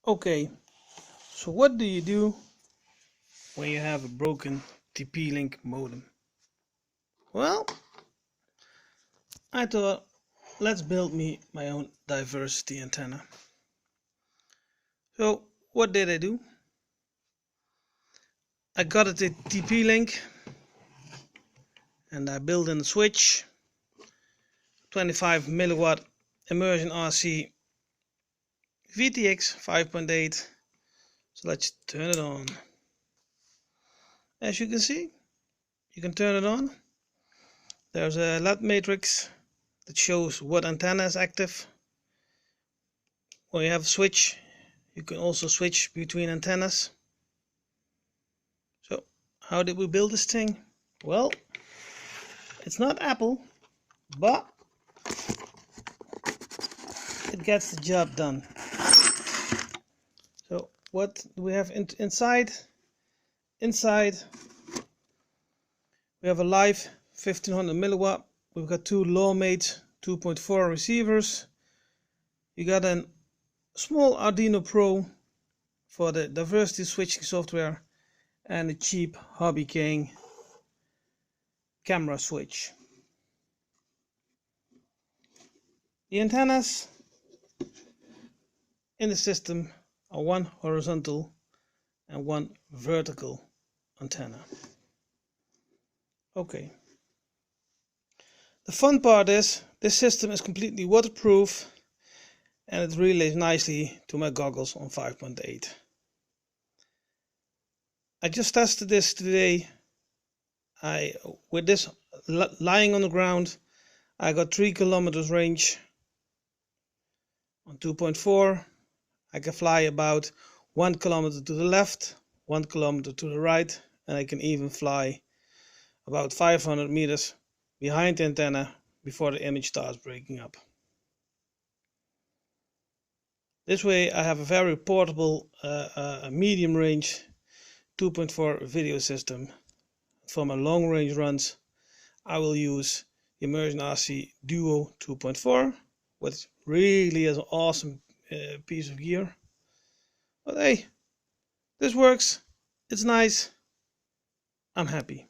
Okay, so what do you do when you have a broken TP-Link modem? Well, I thought, let's build me my own diversity antenna. So what did I do? I got a TP-Link and I built in a switch, 25 milliwatt immersion RC VTX 5.8. So let's turn it on. As you can see, you can turn it on. There's a LED matrix that shows what antenna is active. When you have a switch, you can also switch between antennas. So how did we build this thing? Well, it's not Apple, but it gets the job done. So what do we have inside? Inside we have a live 1500 milliwatt. We've got two lawmate 2.4 receivers. You got a small Arduino Pro for the diversity switching software and a cheap Hobby King camera switch. The antennas in the system are one horizontal and one vertical antenna. Okay. The fun part is this system is completely waterproof and it relays nicely to my goggles on 5.8. I just tested this today. With this lying on the ground, I got 3 kilometers range. On 2.4, I can fly about 1 kilometer to the left, 1 kilometer to the right, and I can even fly about 500 meters behind the antenna before the image starts breaking up. This way I have a very portable medium range 2.4 video system. For my long range runs I will use the Immersion RC Duo 2.4, which really is an awesome piece of gear. But hey, this works, it's nice, I'm happy.